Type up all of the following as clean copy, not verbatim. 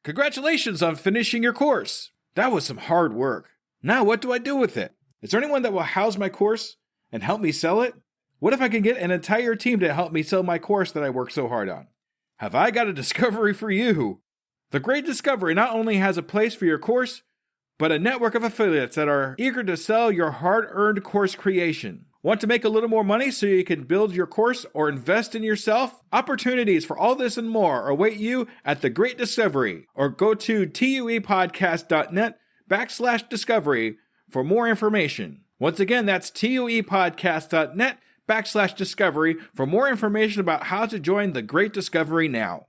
Congratulations on finishing your course. That was some hard work. Now what do I do with it? Is there anyone that will house my course and help me sell it? What if I can get an entire team to help me sell my course that I worked so hard on? Have I got a discovery for you? The Great Discovery not only has a place for your course, but a network of affiliates that are eager to sell your hard-earned course creation. Want to make a little more money so you can build your course or invest in yourself? Opportunities for all this and more await you at The Great Discovery, or go to tuepodcast.net/discovery for more information. Once again, that's tuepodcast.net/discovery for more information about how to join The Great Discovery now.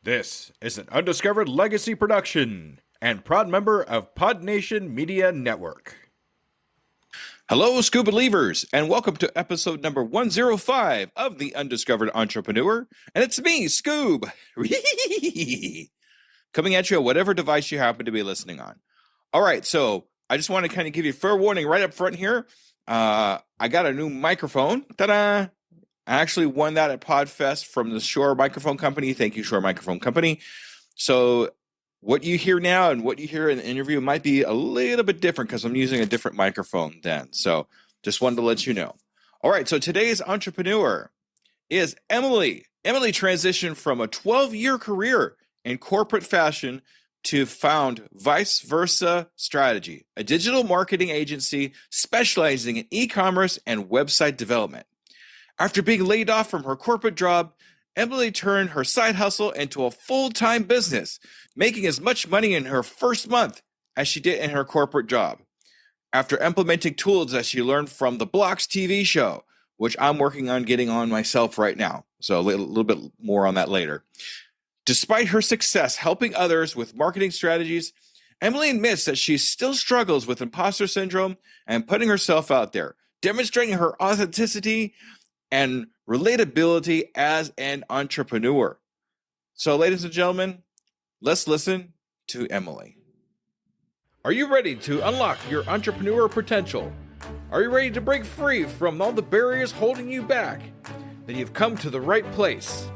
This is an Undiscovered Legacy production and proud member of Pod Nation Media Network. Hello, Skoob believers, and welcome to episode number 105 of the Undiscovered Entrepreneur. And it's me, Skoob, coming at you at whatever device you happen to be listening on. All right, so I just want to kind of give you fair warning right up front here. I got a new microphone. Ta-da! I actually won that at PodFest from the Shure Microphone Company. Thank you, Shure Microphone Company. So what you hear now and what you hear in the interview might be a little bit different because I'm using a different microphone then. So just wanted to let you know. All right, so today's entrepreneur is Emily. Emily transitioned from a 12-year career in corporate fashion to found Vice Versa Strategy, a digital marketing agency specializing in e-commerce and website development. After being laid off from her corporate job, Emily turned her side hustle into a full-time business, making as much money in her first month as she did in her corporate job. After implementing tools that she learned from the Blocks TV show, which I'm working on getting on myself right now. So a little bit more on that later. Despite her success helping others with marketing strategies, Emily admits that she still struggles with imposter syndrome and putting herself out there, demonstrating her authenticity and relatability as an entrepreneur. So, ladies and gentlemen, let's listen to Emily. Are you ready to unlock your entrepreneurial potential? Are you ready to break free from all the barriers holding you back? Then you've come to the right place.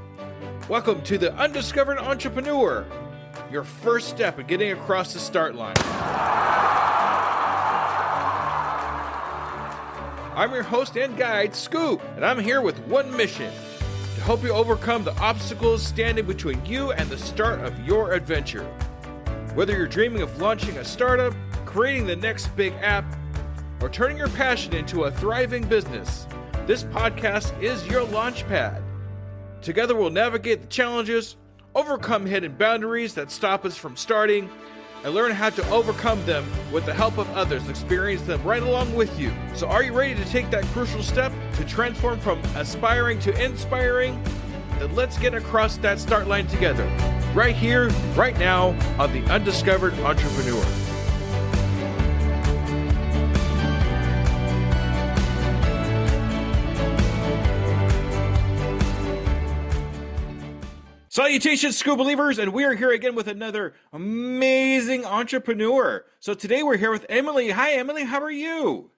Welcome to the Undiscovered Entrepreneur, your first step in getting across the start line. I'm your host and guide, Skoob, and I'm here with one mission: to help you overcome the obstacles standing between you and the start of your adventure. Whether you're dreaming of launching a startup, creating the next big app, or turning your passion into a thriving business, this podcast is your launch pad. Together we'll navigate the challenges, overcome hidden boundaries that stop us from starting, and learn how to overcome them with the help of others, experience them right along with you. So are you ready to take that crucial step to transform from aspiring to inspiring? Then let's get across that start line together, right here, right now, on the Undiscovered Entrepreneur. Salutations, Skoob believers, and we are here again with another amazing entrepreneur. So today we're here with Emily. Hi, Emily. How are you?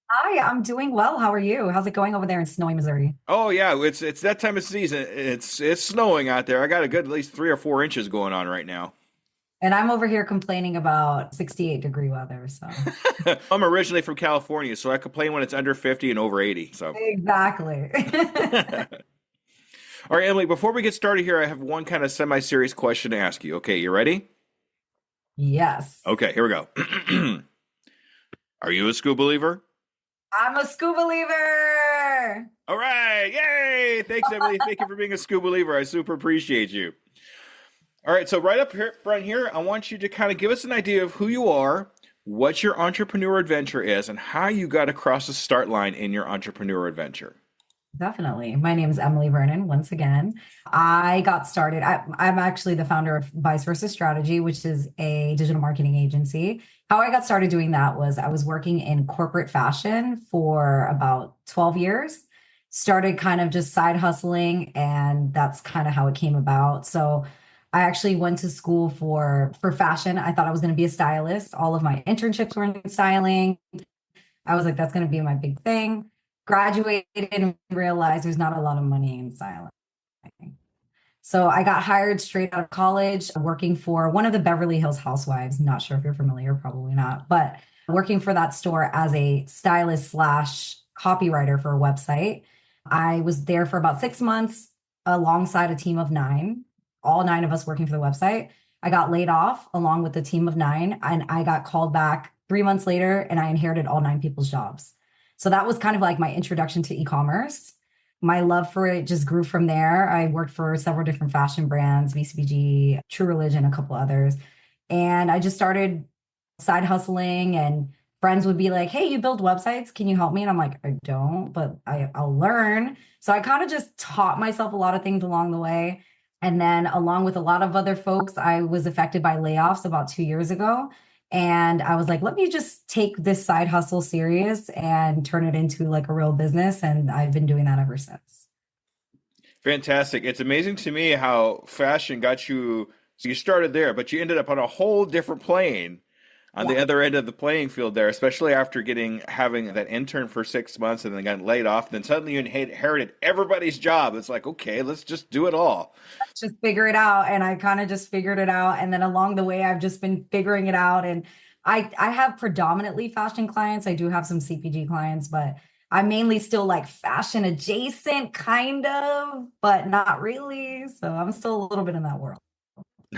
Hi, I'm doing well. How are you? How's it going over there in snowy Missouri? Oh yeah, it's that time of season. It's snowing out there. I got a good at least 3 or 4 inches going on right now. And I'm over here complaining about 68-degree weather. So I'm originally from California, so I complain when it's under 50 and over 80. So exactly. All right, Emily, before we get started here, I have one kind of semi-serious question to ask you. Okay, you ready? Yes. Okay, here we go. Are you a Skoob believer? I'm a Skoob believer. All right, yay! Thanks, Emily. Thank you for being a Skoob believer. I super appreciate you. All right, so right up here front here, I want you to kind of give us an idea of who you are, what your entrepreneur adventure is, and how you got across the start line in your entrepreneur adventure. Definitely. My name is Emily Vernon. Once again, I got started. I'm actually the founder of Vice Versa Strategy, which is a digital marketing agency. How I got started doing that was I was working in corporate fashion for about 12 years, started kind of just side hustling, and that's kind of how it came about. So I actually went to school for fashion. I thought I was going to be a stylist. All of my internships were in styling. I was like, that's going to be my big thing. Graduated and realized there's not a lot of money in styling. So I got hired straight out of college, working for one of the Beverly Hills Housewives. Not sure if you're familiar, probably not, but working for that store as a stylist slash copywriter for a website. I was there for about 6 months alongside a team of nine, all nine of us working for the website. I got laid off along with the team of nine, and I got called back 3 months later, and I inherited all nine people's jobs. So that was kind of like my introduction to e-commerce. My love for it just grew from there. I worked for several different fashion brands, BCBG, True Religion, a couple others. And I just started side hustling, and friends would be like, "Hey, you build websites. Can you help me?" And I'm like, "I don't, but I'll learn." So I kind of just taught myself a lot of things along the way. And then, along with a lot of other folks, I was affected by layoffs about 2 years ago. And I was like, let me just take this side hustle serious and turn it into like a real business. And I've been doing that ever since. Fantastic. It's amazing to me how fashion got you. So you started there, but you ended up on a whole different plane on the Yeah. other end of the playing field there, especially after having that intern for 6 months and then got laid off. Then suddenly you inherited everybody's job. It's like, okay, let's just do it all. Just figure it out. And I kind of just figured it out. And then along the way, I've just been figuring it out. And I have predominantly fashion clients. I do have some CPG clients, but I'm mainly still like fashion adjacent, kind of, but not really. So I'm still a little bit in that world.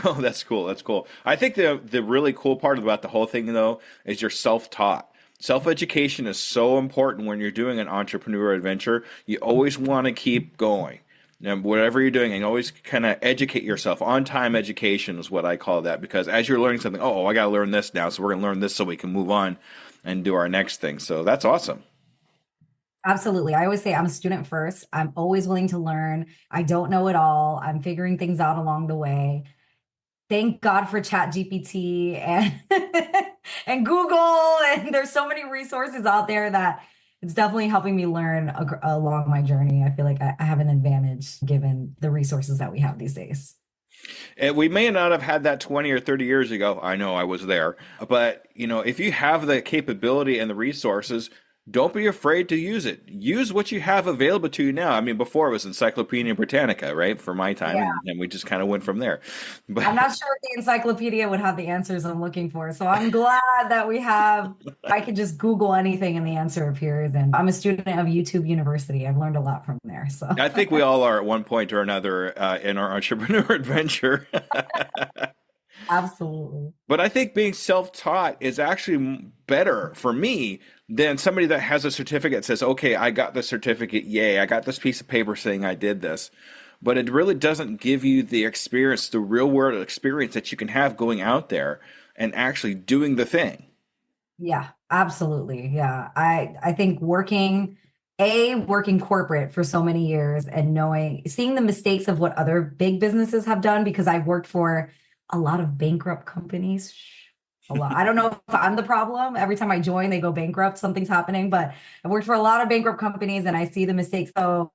Oh, that's cool. That's cool. I think the really cool part about the whole thing though is you're self-taught. Self-education is so important when you're doing an entrepreneur adventure. You always want to keep going. And whatever you're doing, and always kind of educate yourself. On-time education is what I call that, because as you're learning something, oh, I got to learn this now, so we're going to learn this so we can move on and do our next thing. So that's awesome. Absolutely. I always say I'm a student first. I'm always willing to learn. I don't know it all. I'm figuring things out along the way. Thank God for Chat GPT and and Google. And there's so many resources out there that it's definitely helping me learn along my journey. I feel like I have an advantage given the resources that we have these days. And we may not have had that 20 or 30 years ago. I know I was there. But, if you have the capability and the resources, don't be afraid to use it. Use what you have available to you now. I mean, before it was Encyclopedia Britannica, right? For my time, Yeah. and we just kind of went from there. But I'm not sure if the encyclopedia would have the answers I'm looking for. So I'm glad that I can just Google anything and the answer appears. And I'm a student of YouTube University. I've learned a lot from there. So I think we all are at one point or another in our entrepreneur adventure. absolutely. But I think being self-taught is actually better for me than somebody that has a certificate that says, okay, I got the certificate. Yay, I got this piece of paper saying I did this. But it really doesn't give you the experience, the real world experience that you can have going out there and actually doing the thing. Yeah, absolutely. Yeah. I think working corporate for so many years and seeing the mistakes of what other big businesses have done, because I've worked for a lot of bankrupt companies. A lot. I don't know if I'm the problem. Every time I join, they go bankrupt, something's happening, but I've worked for a lot of bankrupt companies and I see the mistakes. So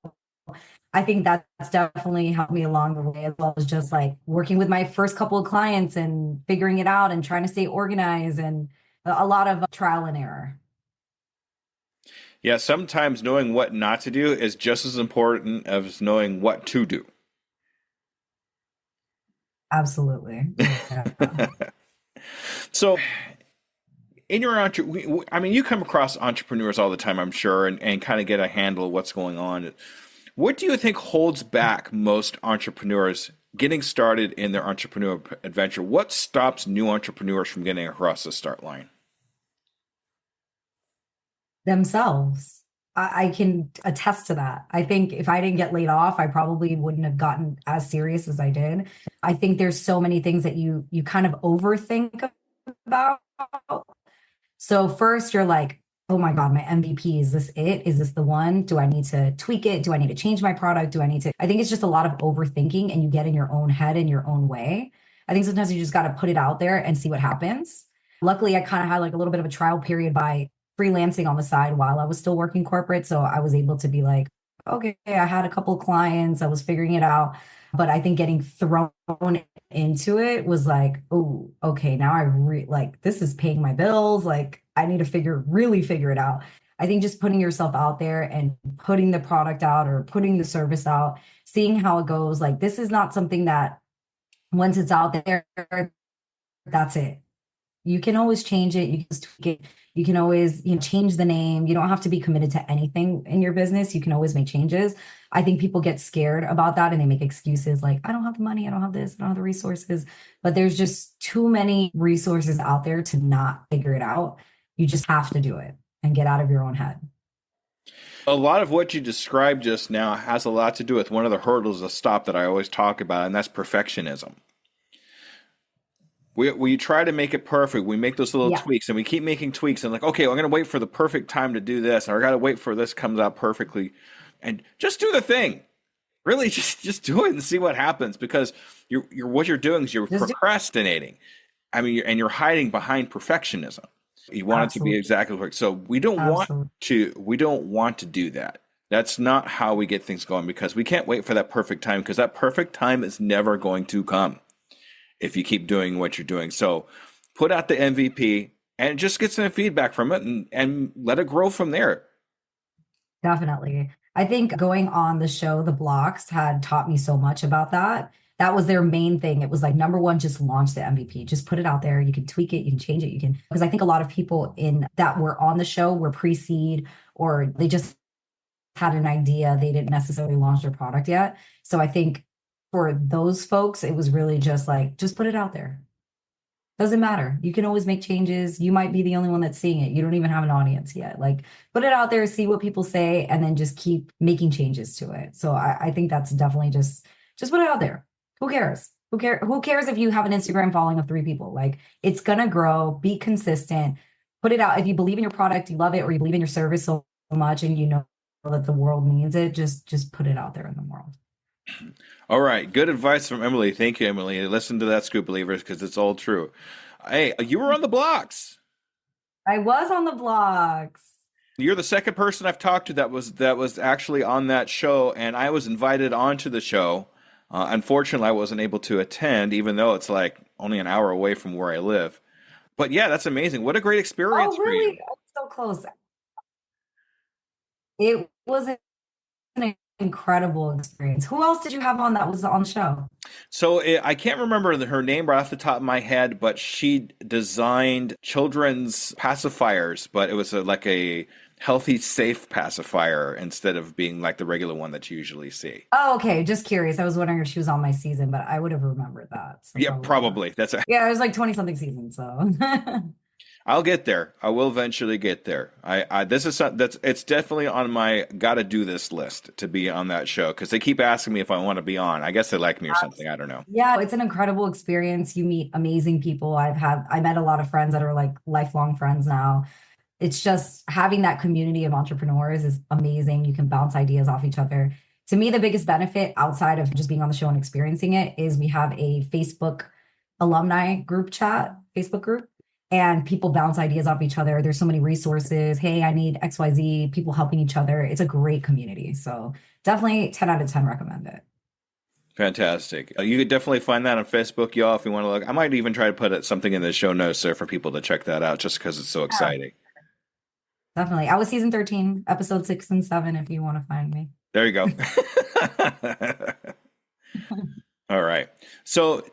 I think that's definitely helped me along the way, as well as just like working with my first couple of clients and figuring it out and trying to stay organized and a lot of trial and error. Yeah, sometimes knowing what not to do is just as important as knowing what to do. Absolutely. Yeah. So, in your I mean, you come across entrepreneurs all the time, I'm sure, and kind of get a handle of what's going on. What do you think holds back most entrepreneurs getting started in their entrepreneurial adventure? What stops new entrepreneurs from getting across the start line? Themselves. I can attest to that. I think if I didn't get laid off, I probably wouldn't have gotten as serious as I did. I think there's so many things that you kind of overthink about. So first you're like, oh my God, my MVP, is this it? Is this the one? Do I need to tweak it? Do I need to change my product? I think it's just a lot of overthinking and you get in your own head in your own way. I think sometimes you just got to put it out there and see what happens. Luckily, I kind of had like a little bit of a trial period by freelancing on the side while I was still working corporate. So I was able to be like, okay, I had a couple of clients, I was figuring it out. But I think getting thrown into it was like, oh, okay, now like this is paying my bills. Like I need to really figure it out. I think just putting yourself out there and putting the product out or putting the service out, seeing how it goes. Like, this is not something that once it's out there, that's it. You can always change it. You can tweak it. You can always, change the name. You don't have to be committed to anything in your business. You can always make changes. I think people get scared about that and they make excuses like, I don't have the money, I don't have this, I don't have the resources. But there's just too many resources out there to not figure it out. You just have to do it and get out of your own head. A lot of what you described just now has a lot to do with one of the hurdles of stop that I always talk about, and that's perfectionism. We try to make it perfect. We make those little Yeah, tweaks and we keep making tweaks and like, okay, I'm going to wait for the perfect time to do this, or I got to wait for this comes out perfectly, and just do the thing. Really, just do it and see what happens because you're what you're doing is you're just do procrastinating. I mean, you're hiding behind perfectionism. You want it to be absolutely, exactly perfect. So absolutely. we don't want to do that. That's not how we get things going because we can't wait for that perfect time because that perfect time is never going to come if you keep doing what you're doing. So put out the MVP and just get some feedback from it and let it grow from there. Definitely. I think going on the show, The Blocks, had taught me so much about that. That was their main thing. It was like, number one, just launch the MVP, just put it out there. You can tweak it, you can change it, you can, because I think a lot of people in that were on the show were pre-seed or they just had an idea. They didn't necessarily launch their product yet. So I think for those folks, it was really just like, just put it out there. Doesn't matter. You can always make changes. You might be the only one that's seeing it. You don't even have an audience yet. Like, put it out there, see what people say, and then just keep making changes to it. So I think that's definitely just put it out there. Who cares? Who cares if you have an Instagram following of 3 people? Like, it's gonna grow. Be consistent. Put it out. If you believe in your product, you love it, or you believe in your service so much, and you know that the world needs it, just put it out there in the world. All right. Good advice from Emily. Thank you, Emily. Listen to that, Scoop Believers, because it's all true. Hey, you were on the blocks. I was on the blogs. You're the second person I've talked to that was actually on that show, and I was invited onto the show. Unfortunately, I wasn't able to attend, even though it's like only an hour away from where I live. But yeah, that's amazing. What a great experience Oh, for you. really? Oh, so close. It was an incredible experience. Who else did you have on that was on the show? So I can't remember her name right off the top of my head, but she designed children's pacifiers, but it was like a healthy, safe pacifier instead of being like the regular one that you usually see. Oh, okay. Just curious. I was wondering if she was on my season, but I would have remembered that. So Yeah, probably not. probably. That's a, Yeah, it was like 20 something seasons. So I'll get there. I will eventually get there. This is something that's it's definitely on my gotta do this list to be on that show because they keep asking me if I want to be on. I guess they like me or something. I don't know. yeah, it's an incredible experience. You meet amazing people. I met a lot of friends that are like lifelong friends now. It's just having that community of entrepreneurs is amazing. You can bounce ideas off each other. To me, the biggest benefit outside of just being on the show and experiencing it is we have a Facebook alumni group chat, Facebook group, and people bounce ideas off each other. There's so many resources. Hey, I need XYZ, people helping each other. It's a great community. So definitely 10 out of 10 recommend it. Fantastic. You could definitely find that on Facebook, y'all, if you want to look. I might even try to put something in the show notes there for people to check that out just because it's so Yeah, exciting. definitely. I was season 13, episode 6 and 7, if you want to find me. There you go. All right. So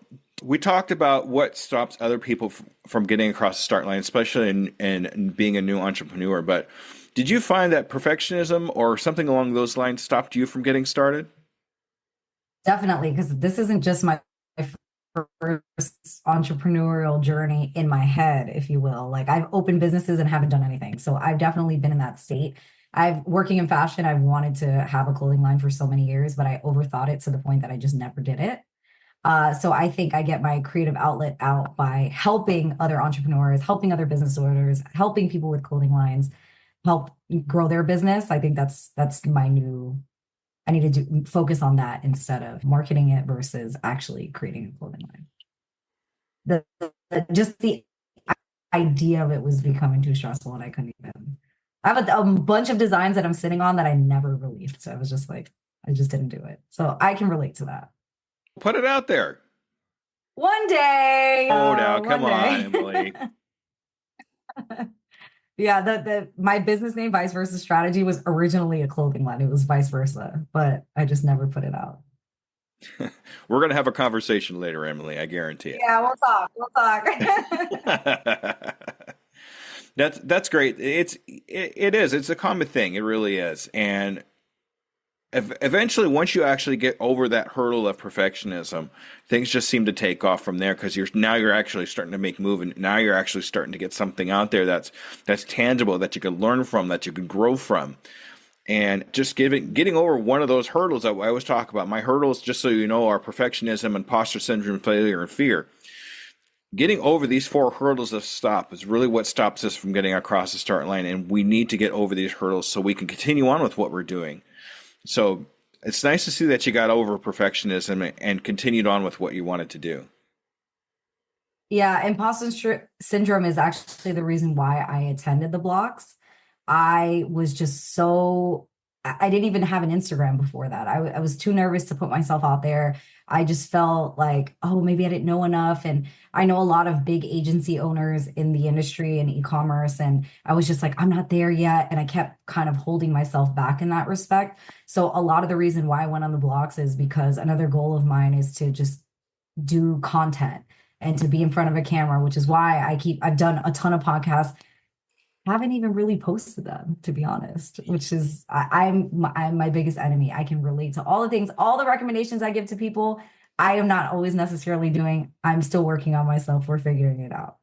we talked about what stops other people from getting across the start line, especially in being a new entrepreneur. But did you find that perfectionism or something along those lines stopped you from getting started? Definitely, because this isn't just my first entrepreneurial journey in my head, if you will. Like, I've opened businesses and haven't done anything. So I've definitely been in that state. I've working in fashion, I've wanted to have a clothing line for so many years, but I overthought it to the point that I just never did it. So I think I get my creative outlet out by helping other entrepreneurs, helping other business owners, helping people with clothing lines, help grow their business. I think that's my new I need to focus on that instead of marketing it versus actually creating a clothing line. Just the idea of it was becoming too stressful and I couldn't even. I have a bunch of designs that I'm sitting on that I never released. So I was just like, I just didn't do it. So I can relate to that. Put it out there. One day, Oh, now, come one on, day. Emily. Yeah, the my business name, Vice Versa Strategy, was originally a clothing line. It was vice versa, but I just never put it out. We're going to have a conversation later, Emily. I guarantee Yeah, we'll talk. We'll talk. it. That's great. It is. It's a common thing. It really is. And eventually, once you actually get over that hurdle of perfectionism, things just seem to take off from there because you're actually starting to make move, and now you're actually starting to get something out there that's tangible that you can learn from, that you can grow from. And just getting over one of those hurdles that I always talk about. My hurdles, just so you know, are perfectionism, imposter syndrome, failure, and fear. Getting over these four hurdles of stop is really what stops us from getting across the start line. And we need to get over these hurdles so we can continue on with what we're doing. So it's nice to see that you got over perfectionism and continued on with what you wanted to do. Yeah, syndrome is actually the reason why I attended the blocks. I was just so, I didn't even have an Instagram before that. I was too nervous to put myself out there. I just felt like, oh, maybe I didn't know enough. And I know a lot of big agency owners in the industry and e-commerce. And I was just like, I'm not there yet. And I kept kind of holding myself back in that respect. So a lot of the reason why I went on the blocks is because another goal of mine is to just do content and to be in front of a camera, which is why I've done a ton of podcasts, haven't even really posted them, to be honest, which is, I'm my biggest enemy. I can relate to all the things, all the recommendations I give to people. I am not always necessarily doing. I'm still working on myself. We're figuring it out.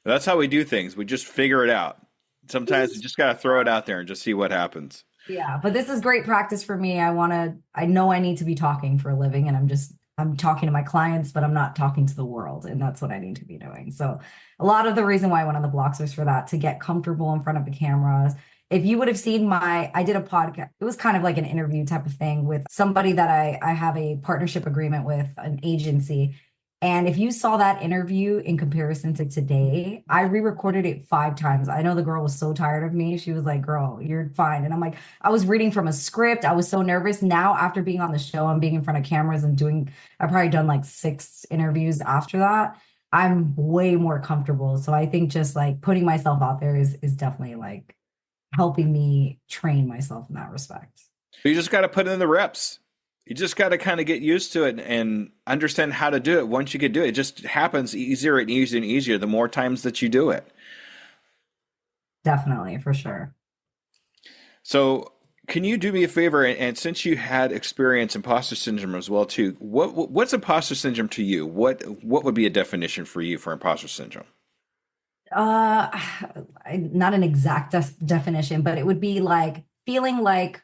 That's how we do things. We just figure it out. Sometimes you just got to throw it out there and just see what happens. Yeah, but this is great practice for me. I know I need to be talking for a living, and I'm talking to my clients, but I'm not talking to the world. And that's what I need to be doing. So a lot of the reason why I went on the blocks was for that, to get comfortable in front of the cameras. If you would have seen I did a podcast, it was kind of like an interview type of thing with somebody that I have a partnership agreement with, an agency. And if you saw that interview in comparison to today, I re-recorded it 5 times. I know the girl was so tired of me. She was like, girl, you're fine. And I'm like, I was reading from a script. I was so nervous. Now, after being on the show and being in front of cameras and I've probably done like 6 interviews after that. I'm way more comfortable. So I think just like putting myself out there is definitely like helping me train myself in that respect. You just got to put in the reps. You just got to kind of get used to it and understand how to do it. Once you get to it, it just happens easier and easier and easier the more times that you do it. Definitely, for sure. So can you do me a favor? And since you had experience imposter syndrome as well too, what's imposter syndrome to you? What would be a definition for you for imposter syndrome? Uh, Not an exact definition, but it would be like feeling like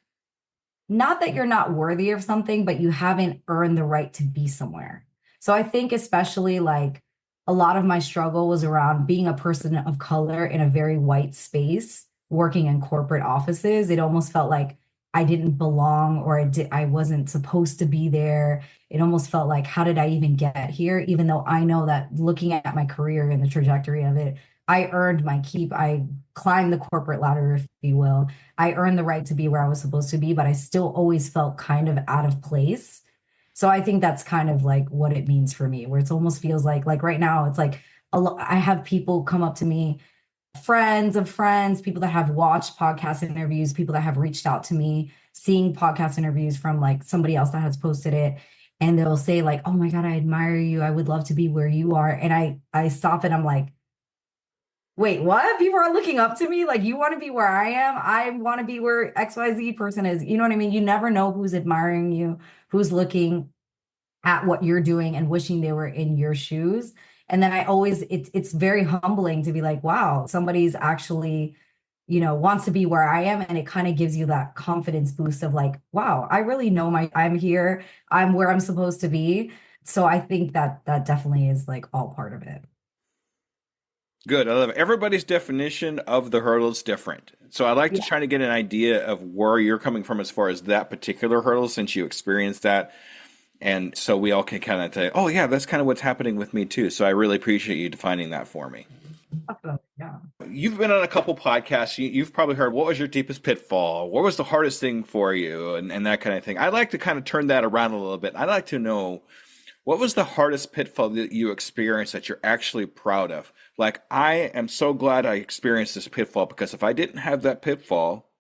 not that you're not worthy of something, but you haven't earned the right to be somewhere. So I think especially like a lot of my struggle was around being a person of color in a very white space, working in corporate offices. It almost felt like I didn't belong, or I wasn't supposed to be there. It almost felt like, how did I even get here? Even though I know that looking at my career and the trajectory of it, I earned my keep. I climbed the corporate ladder, if you will. I earned the right to be where I was supposed to be, but I still always felt kind of out of place. So I think that's kind of like what it means for me, where it almost feels like right now, it's like I have people come up to me, friends of friends, people that have watched podcast interviews, people that have reached out to me, seeing podcast interviews from like somebody else that has posted it. And they'll say like, oh my God, I admire you. I would love to be where you are. And I stop and I'm like, wait, what? People are looking up to me? Like, you want to be where I am? I want to be where XYZ person is. You know what I mean? You never know who's admiring you, who's looking at what you're doing and wishing they were in your shoes. And then it's very humbling to be like, wow, somebody's actually, wants to be where I am. And it kind of gives you that confidence boost of like, wow, I really know I'm here. I'm where I'm supposed to be. So I think that definitely is like all part of it. Good. I love it. Everybody's definition of the hurdle is different. So I like to try to get an idea of where you're coming from as far as that particular hurdle, since you experienced that. And so we all can kind of say, oh, yeah, that's kind of what's happening with me, too. So I really appreciate you defining that for me. Yeah. You've been on a couple podcasts. You've probably heard, what was your deepest pitfall? What was the hardest thing for you? And that kind of thing. I'd like to kind of turn that around a little bit. I'd like to know, what was the hardest pitfall that you experienced that you're actually proud of? Like, I am so glad I experienced this pitfall, because if I didn't have that pitfall,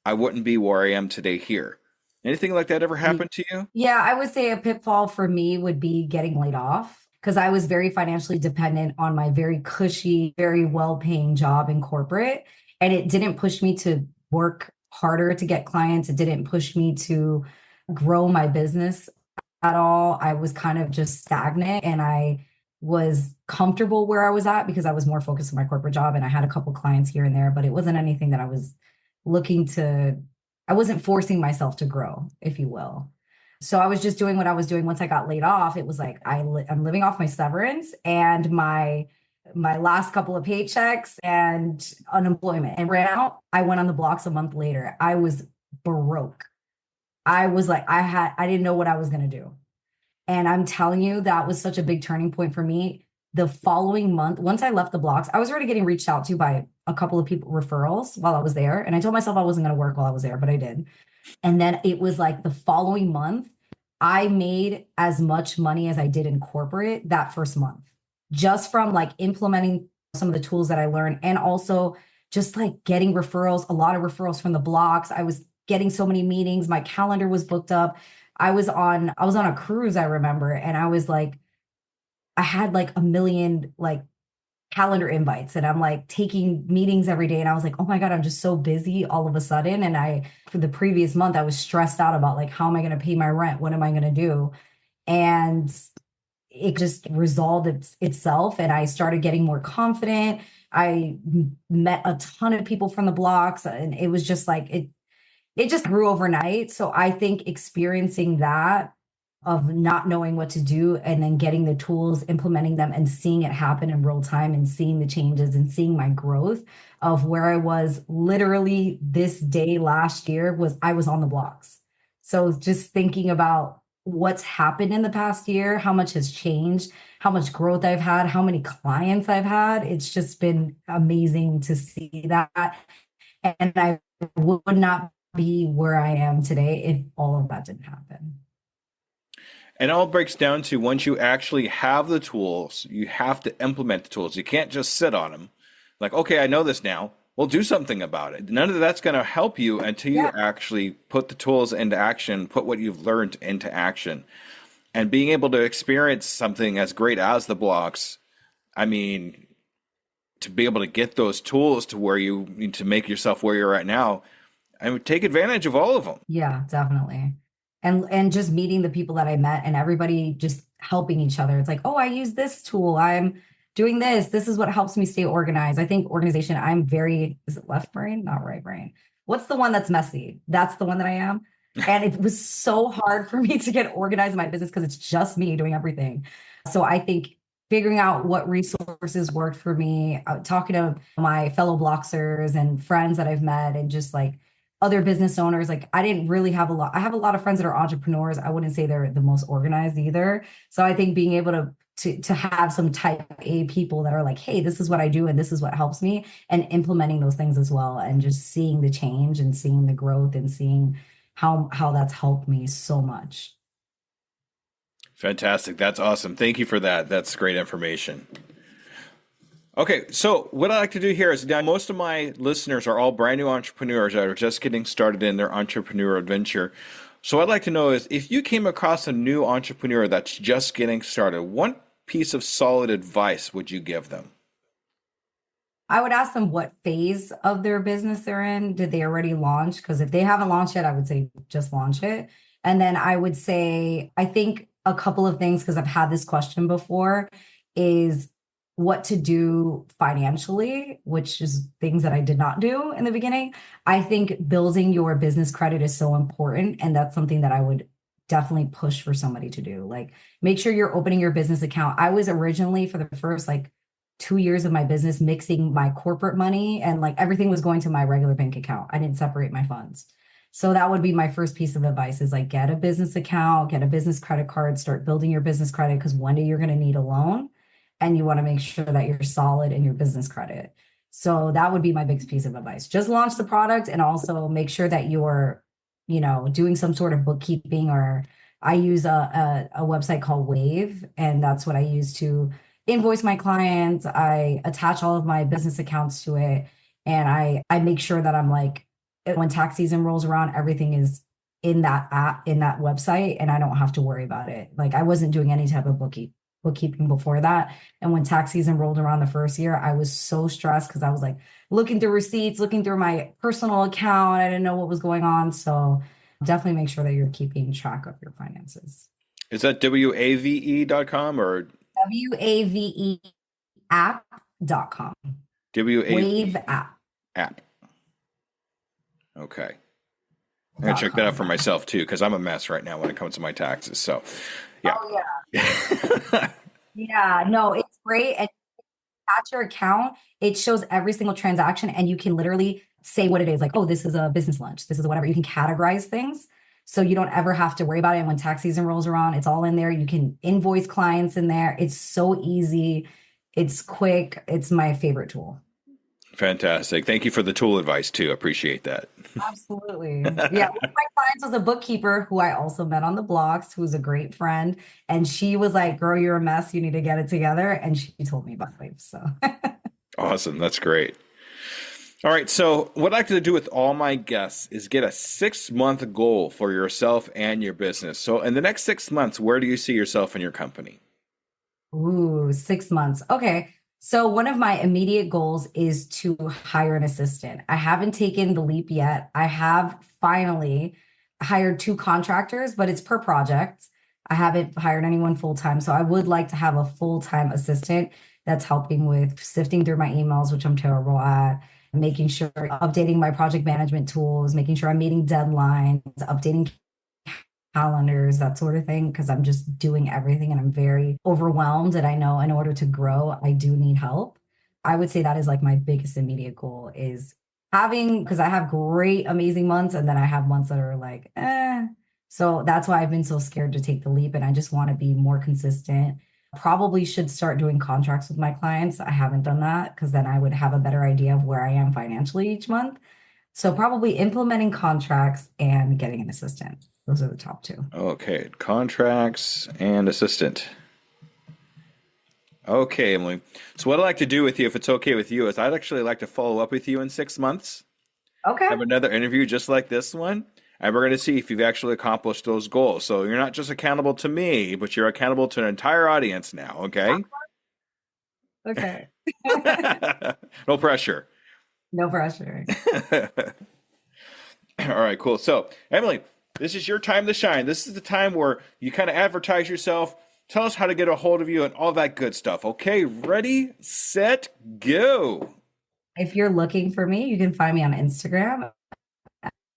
I wouldn't be where I am today here. Anything like that ever Ye- happened to you? Yeah, I would say a pitfall for me would be getting laid off because I was very financially dependent on my very cushy, very well-paying job in corporate. And it didn't push me to work harder to get clients. It didn't push me to grow my business at all. I was kind of just stagnant and I was comfortable where I was at because I was more focused on my corporate job and I had a couple clients here and there, but it wasn't anything that I was looking to, I wasn't forcing myself to grow, if you will. So I was just doing what I was doing. Once I got laid off, it was like I'm living off my severance and my last couple of paychecks and unemployment and ran out. I went on the blocks a month later. I was broke. I was like, I didn't know what I was going to do. And I'm telling you, that was such a big turning point for me. The following month, once I left the blocks, I was already getting reached out to by a couple of people, referrals while I was there. And I told myself I wasn't going to work while I was there, but I did. And then it was like the following month, I made as much money as I did in corporate that first month, just from like implementing some of the tools that I learned and also just like getting referrals, a lot of referrals from the blocks. I was getting so many meetings, my calendar was booked up. I was on a cruise, I remember, and I was like, I had like a million like calendar invites and I'm like taking meetings every day and I was like, "Oh my God, I'm just so busy all of a sudden." And for the previous month I was stressed out about like how am I going to pay my rent? What am I going to do? And it just resolved itself and I started getting more confident. Met a ton of people from the blocks and it was just like it just grew overnight. So I think experiencing that of not knowing what to do and then getting the tools, implementing them and seeing it happen in real time and seeing the changes and seeing my growth of where I was literally this day last year was I was on the blocks. So just thinking about what's happened in the past year, how much has changed, how much growth I've had, how many clients I've had, it's just been amazing to see that. And I would not be where I am today if all of that didn't happen. And it all breaks down to once you actually have the tools, you have to implement the tools. You can't just sit on them. Like, okay, I know this now. Well, do something about it. None of that's going to help you until you Yeah. actually put the tools into action, put what you've learned into action. And being able to experience something as great as the blocks, I mean, to be able to get those tools to where you need to make yourself where you're at now, I would take advantage of all of them. Yeah, definitely. And just meeting the people that I met and everybody just helping each other. It's like, "Oh, I use this tool. I'm doing this. This is what helps me stay organized." I think organization, I'm very, is it left brain? Not right brain. What's the one that's messy? That's the one that I am. And it was so hard for me to get organized in my business because it's just me doing everything. So I think figuring out what resources worked for me, talking to my fellow Bloxers and friends that I've met and just like other business owners. Like I didn't really have a lot. I have a lot of friends that are entrepreneurs. I wouldn't say they're the most organized either. So I think being able to have some type A people that are like, "Hey, this is what I do and this is what helps me," and implementing those things as well and just seeing the change and seeing the growth and seeing how that's helped me so much. Fantastic. That's awesome. Thank you for that. That's great information. Okay, so what I like to do here is now most of my listeners are all brand new entrepreneurs that are just getting started in their entrepreneurial adventure. So I'd like to know is if you came across a new entrepreneur that's just getting started, what piece of solid advice would you give them? I would ask them what phase of their business they're in. Did they already launch? Because if they haven't launched yet, I would say just launch it. And then I would say, I think a couple of things, because I've had this question before, is what to do financially, which is things that I did not do in the beginning. I think building your business credit is so important. And that's something that I would definitely push for somebody to do. Like, make sure you're opening your business account. I was originally, for the first like 2 years of my business, mixing my corporate money and like everything was going to my regular bank account. I didn't separate my funds. So that would be my first piece of advice is like get a business account, get a business credit card, start building your business credit because one day you're going to need a loan and you want to make sure that you're solid in your business credit. So that would be my biggest piece of advice. Just launch the product and also make sure that you're, doing some sort of bookkeeping or I use a website called Wave, and that's what I use to invoice my clients. I attach all of my business accounts to it. And I make sure that I'm like, when tax season rolls around, everything is in that app, in that website, and I don't have to worry about it. Like I wasn't doing any type of bookkeeping before that. And when tax season rolled around the first year, I was so stressed because I was like looking through receipts, looking through my personal account. I didn't know what was going on. So definitely make sure that you're keeping track of your finances. Is that wave.com or WAVE app.com. Wave app. app? Okay. I'm going to check that out for myself too, because I'm a mess right now when it comes to my taxes. So, yeah. Oh, yeah. Yeah, no, it's great. And at your account, it shows every single transaction, and you can literally say what it is. Like, oh, this is a business lunch. This is whatever. You can categorize things. So you don't ever have to worry about it. And when tax season rolls around, it's all in there. You can invoice clients in there. It's so easy. It's quick. It's my favorite tool. Fantastic. Thank you for the tool advice too. Appreciate that. Absolutely. Yeah. One of my clients was a bookkeeper who I also met on the blocks, who's a great friend. And she was like, girl, you're a mess. You need to get it together. And she told me about it. So Awesome. That's great. All right. So what I like to do with all my guests is get a 6-month goal for yourself and your business. So in the next 6 months, where do you see yourself and your company? ooh, 6 months. Okay. So one of my immediate goals is to hire an assistant. I haven't taken the leap yet. I have finally hired 2 contractors, but it's per project. I haven't hired anyone full time. So I would like to have a full-time assistant that's helping with sifting through my emails, which I'm terrible at, making sure updating my project management tools, making sure I'm meeting deadlines, updating calendars, that sort of thing, because I'm just doing everything and I'm very overwhelmed. And I know in order to grow, I do need help. I would say that is like my biggest immediate goal is having, because I have great, amazing months and then I have months that are like, eh. So that's why I've been so scared to take the leap. And I just want to be more consistent. Probably should start doing contracts with my clients. I haven't done that because then I would have a better idea of where I am financially each month. So probably implementing contracts and getting an assistant. Those are the top 2. Okay. Contracts and assistant. Okay, Emily. So what I'd like to do with you, if it's okay with you, is I'd actually like to follow up with you in 6 months. Okay. Have another interview just like this one. And we're going to see if you've actually accomplished those goals. So you're not just accountable to me, but you're accountable to an entire audience now. Okay. Okay. No pressure. No pressure. All right, cool. So, Emily, this is your time to shine. This is the time where you kind of advertise yourself, tell us how to get a hold of you and all that good stuff. Okay, ready, set, go. If you're looking for me, you can find me on Instagram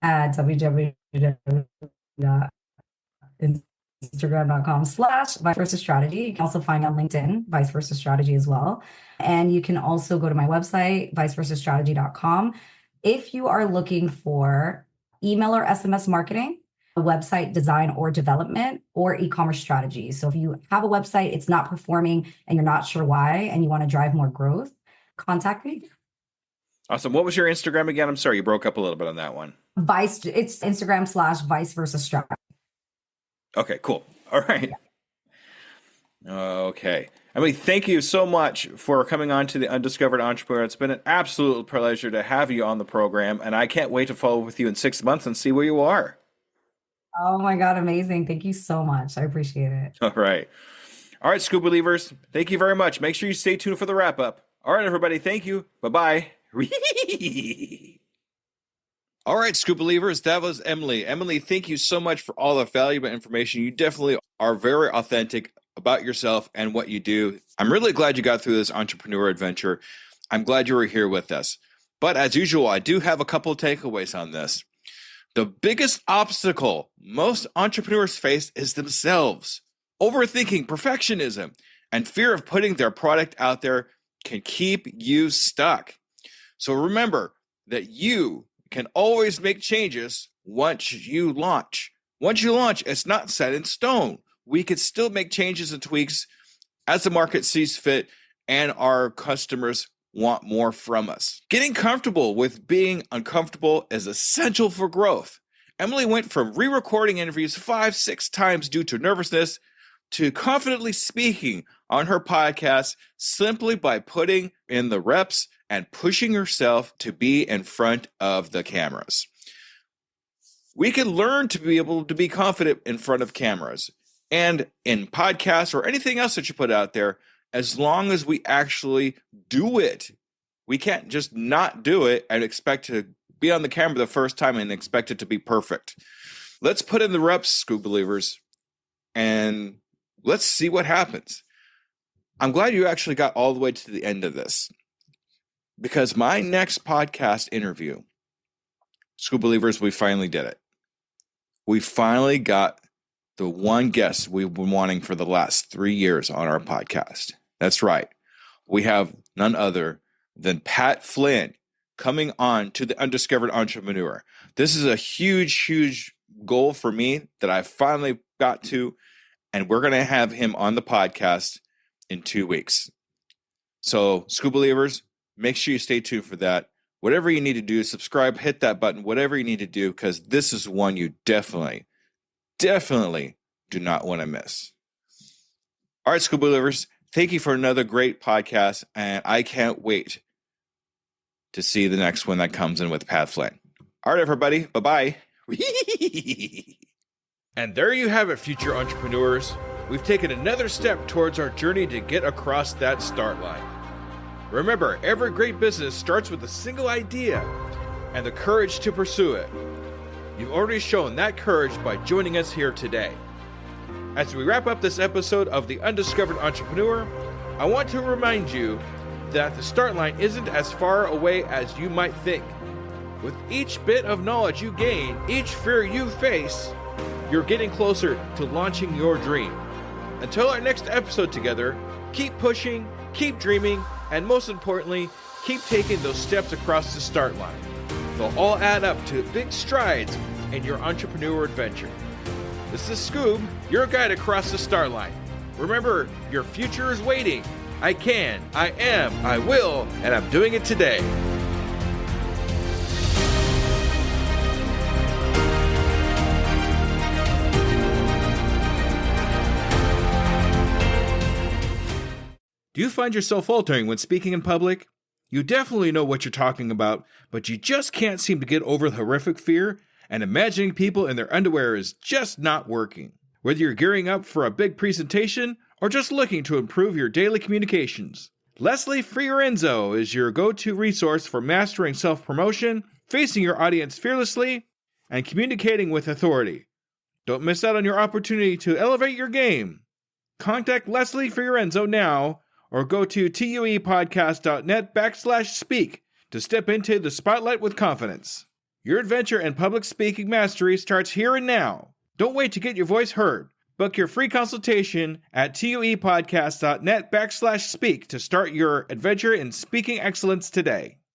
at www.instagram.com/vice versa strategy. You can also find me on LinkedIn, vice versa strategy as well. And you can also go to my website, viceversastrategy.com. If you are looking for email or SMS marketing, website design or development, or e-commerce strategy. So if you have a website, it's not performing and you're not sure why, and you want to drive more growth, contact me. Awesome. What was your Instagram again? I'm sorry, you broke up a little bit on that one. It's Instagram/vice versa strategy. Okay, cool. All right. Okay. I mean, thank you so much for coming on to the Undiscovered Entrepreneur. It's been an absolute pleasure to have you on the program, and I can't wait to follow with you in 6 months and see where you are. Oh my God, amazing. Thank you so much. I appreciate it. All right. All right, Skoob believers, thank you very much. Make sure you stay tuned for the wrap up. All right, everybody, thank you. Bye-bye. All right, Skoob believers, that was Emily. Emily, thank you so much for all the valuable information. You definitely are very authentic about yourself and what you do. I'm really glad you got through this entrepreneur adventure. I'm glad you were here with us. But as usual, I do have a couple of takeaways on this. The biggest obstacle most entrepreneurs face is themselves. Overthinking, perfectionism, and fear of putting their product out there can keep you stuck. So remember that you can always make changes once you launch. Once you launch, it's not set in stone. We could still make changes and tweaks as the market sees fit and our customers want more from us. Getting comfortable with being uncomfortable is essential for growth. Emily went from re-recording interviews 5-6 times due to nervousness to confidently speaking on her podcast simply by putting in the reps and pushing herself to be in front of the cameras. we can learn to be able to be confident in front of cameras and in podcasts or anything else that you put out there, as long as we actually do it. We can't just not do it and expect to be on the camera the first time and expect it to be perfect. Let's put in the reps, Skoob believers, and let's see what happens. I'm glad you actually got all the way to the end of this, because my next podcast interview, Skoob believers, we finally did it. We finally got the one guest we've been wanting for the last 3 years on our podcast. That's right. We have none other than Pat Flynn coming on to the Undiscovered Entrepreneur. This is a huge, huge goal for me that I finally got to, and we're going to have him on the podcast in 2 weeks. So, Skoob believers, make sure you stay tuned for that. Whatever you need to do, subscribe, hit that button, whatever you need to do, because this is one you definitely do not want to miss. All right, Skoob believers, thank you for another great podcast, and I can't wait to see the next one that comes in with Pat Flynn. All right, everybody, bye-bye. And there you have it, future entrepreneurs. We've taken another step towards our journey to get across that start line. Remember, every great business starts with a single idea and the courage to pursue it. You've already shown that courage by joining us here today. As we wrap up this episode of The Undiscovered Entrepreneur, I want to remind you that the start line isn't as far away as you might think. With each bit of knowledge you gain, each fear you face, you're getting closer to launching your dream. Until our next episode together, keep pushing, keep dreaming, and most importantly, keep taking those steps across the start line. They'll all add up to big strides in your entrepreneur adventure. This is Skoob, your guide across the start line. Remember, your future is waiting. I can, I am, I will, and I'm doing it today. Do you find yourself faltering when speaking in public? You definitely know what you're talking about, but you just can't seem to get over the horrific fear, and imagining people in their underwear is just not working. Whether you're gearing up for a big presentation or just looking to improve your daily communications, Leslie Fiorenzo is your go-to resource for mastering self-promotion, facing your audience fearlessly, and communicating with authority. Don't miss out on your opportunity to elevate your game. Contact Leslie Fiorenzo now, or go to tuepodcast.net/speak to step into the spotlight with confidence. Your adventure in public speaking mastery starts here and now. Don't wait to get your voice heard. Book your free consultation at tuepodcast.net/speak to start your adventure in speaking excellence today.